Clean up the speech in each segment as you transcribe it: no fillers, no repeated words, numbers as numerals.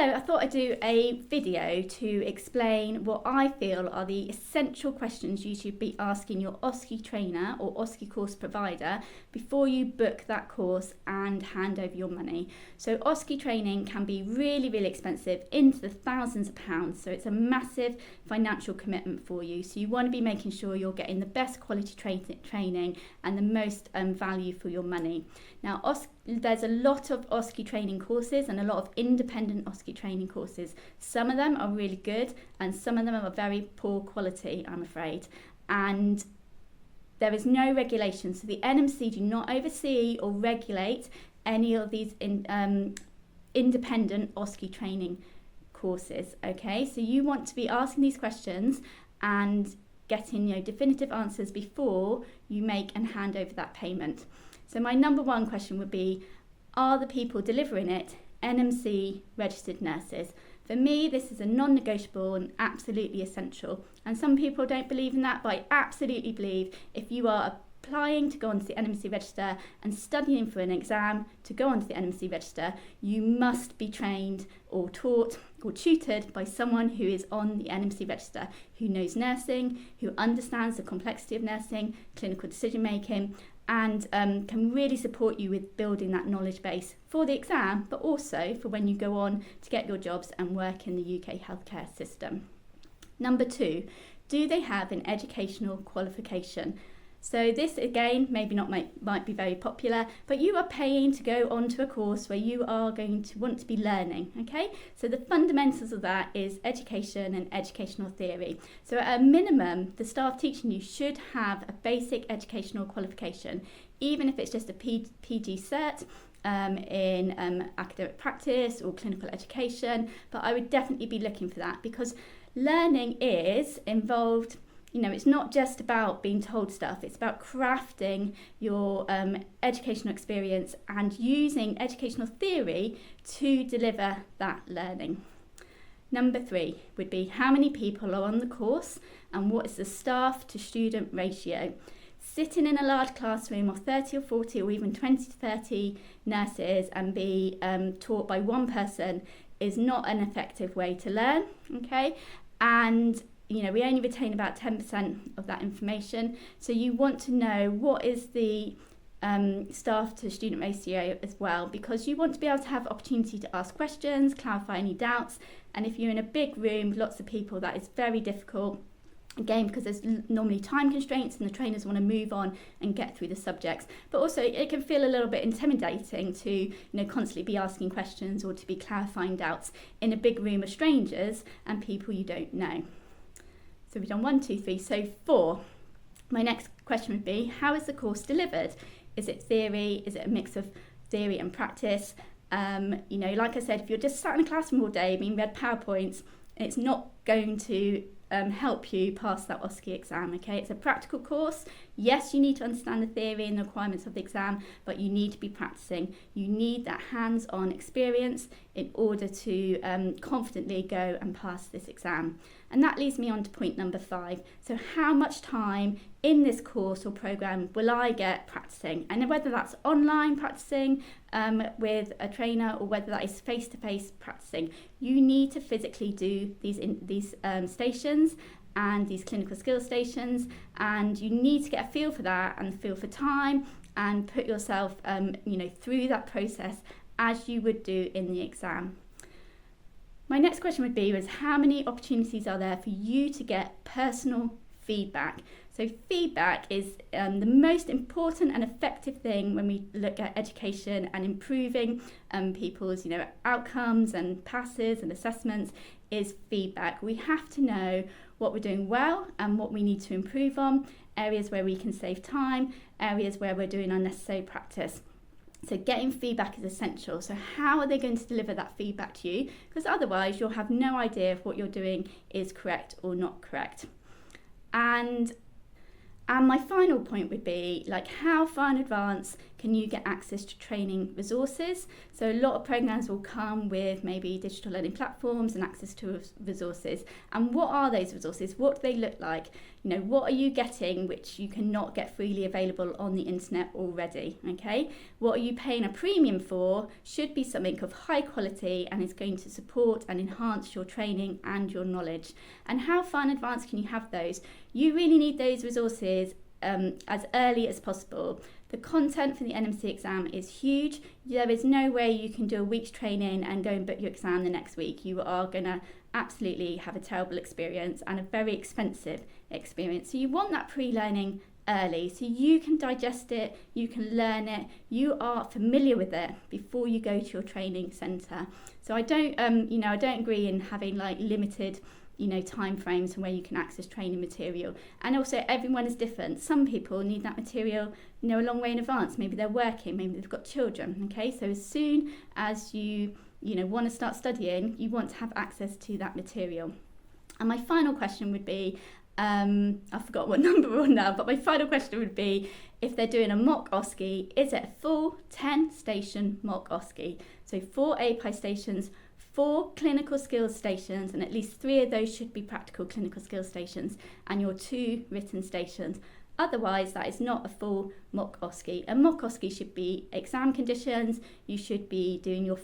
hello, I thought I'd do a video to explain what I feel are the essential questions you should be asking your OSCE trainer or OSCE course provider before you book that course and hand over your money. So OSCE training can be really, really expensive, into the thousands of pounds. So it's a massive financial commitment for you. So you want to be making sure you're getting the best quality training and the most value for your money. Now, there's a lot of OSCE training courses and a lot of independent OSCE training courses. Some of them are really good and some of them are very poor quality, I'm afraid. And there is no regulation. So the NMC do not oversee or regulate any of these independent OSCE training courses. Okay, so you want to be asking these questions and getting definitive answers before you make and hand over that payment. So my number one question would be, are the people delivering it NMC registered nurses? For me, this is a non-negotiable and absolutely essential. And some people don't believe in that, but I absolutely believe if you are applying to go onto the NMC register and studying for an exam to go onto the NMC register, you must be trained or taught or tutored by someone who is on the NMC register, who knows nursing, who understands the complexity of nursing, clinical decision making, and can really support you with building that knowledge base for the exam, but also for when you go on to get your jobs and work in the UK healthcare system. Number two, do they have an educational qualification? So this again, maybe not might be very popular, but you are paying to go onto a course where you are going to want to be learning, okay? So the fundamentals of that is education and educational theory. So at a minimum, the staff teaching you should have a basic educational qualification, even if it's just a PG cert in academic practice or clinical education, but I would definitely be looking for that because learning is involved. It's not just about being told stuff, it's about crafting your educational experience and using educational theory to deliver that learning. Number three would be, how many people are on the course and what is the staff to student ratio? Sitting in a large classroom of 30 or 40 or even 20 to 30 nurses and be taught by one person is not an effective way to learn, okay? And we only retain about 10% of that information. So you want to know what is the staff to student ratio as well, because you want to be able to have opportunity to ask questions, clarify any doubts. And if you're in a big room, lots of people, that is very difficult. Again, because there's normally time constraints and the trainers want to move on and get through the subjects. But also it can feel a little bit intimidating to constantly be asking questions or to be clarifying doubts in a big room of strangers and people you don't know. So we've done 1, 2, 3, so 4. My next question would be, how is the course delivered? Is it theory? Is it a mix of theory and practice? Like I said, if you're just sat in a classroom all day being read PowerPoints, it's not going to help you pass that OSCE exam, okay? It's a practical course. Yes, you need to understand the theory and the requirements of the exam, but you need to be practicing. You need that hands-on experience in order to confidently go and pass this exam. And that leads me on to point number 5. So how much time in this course or programme will I get practicing? And whether that's online practicing with a trainer or whether that is face-to-face practicing, you need to physically do these stations and these clinical skills stations, and you need to get a feel for that and feel for time and put yourself through that process as you would do in the exam. My next question would be how many opportunities are there for you to get personal feedback? So feedback is the most important and effective thing when we look at education and improving people's outcomes and passes and assessments is feedback. We have to know what we're doing well and what we need to improve on, areas where we can save time, areas where we're doing unnecessary practice. So getting feedback is essential. So how are they going to deliver that feedback to you? Because otherwise you'll have no idea if what you're doing is correct or not correct. And my final point would be, how far in advance can you get access to training resources? So a lot of programs will come with maybe digital learning platforms and access to resources. And what are those resources? What do they look like? You know, what are you getting which you cannot get freely available on the internet already? Okay, what are you paying a premium for should be something of high quality and is going to support and enhance your training and your knowledge. And how far in advance can you have those? You really need those resources as early as possible. The content for the NMC exam is huge. There is no way you can do a week's training and go and book your exam the next week. You are going to absolutely have a terrible experience and a very expensive experience. So you want that pre-learning early so you can digest it, you can learn it, you are familiar with it before you go to your training centre. So I don't agree in having like limited time frames and where you can access training material. And also everyone is different. Some people need that material a long way in advance. Maybe they're working, maybe they've got children. Okay, so as soon as you want to start studying, you want to have access to that material. And my final question would be, I forgot what number we're on now, but my final question would be, if they're doing a mock OSCE, is it a full 10 station mock OSCE? So 4 API stations, 4 clinical skills stations, and at least 3 of those should be practical clinical skills stations, and your 2 written stations. Otherwise, that is not a full mock OSCE. A mock OSCE should be exam conditions, you should be doing your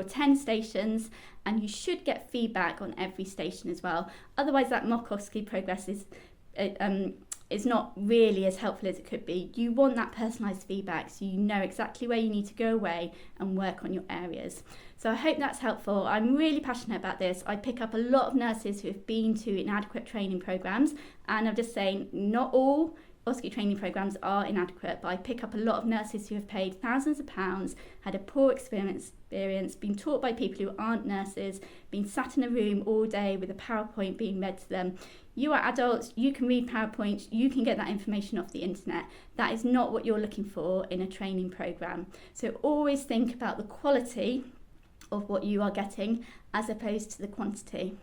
10 stations, and you should get feedback on every station as well. Otherwise, that mock OSCE progress is not really as helpful as it could be. You want that personalised feedback so you know exactly where you need to go away and work on your areas. So I hope that's helpful. I'm really passionate about this. I pick up a lot of nurses who have been to inadequate training programmes, and I'm just saying not all OSCE training programmes are inadequate, but I pick up a lot of nurses who have paid thousands of pounds, had a poor experience, been taught by people who aren't nurses, been sat in a room all day with a PowerPoint being read to them. You are adults, you can read PowerPoints, you can get that information off the internet. That is not what you're looking for in a training programme. So always think about the quality of what you are getting as opposed to the quantity.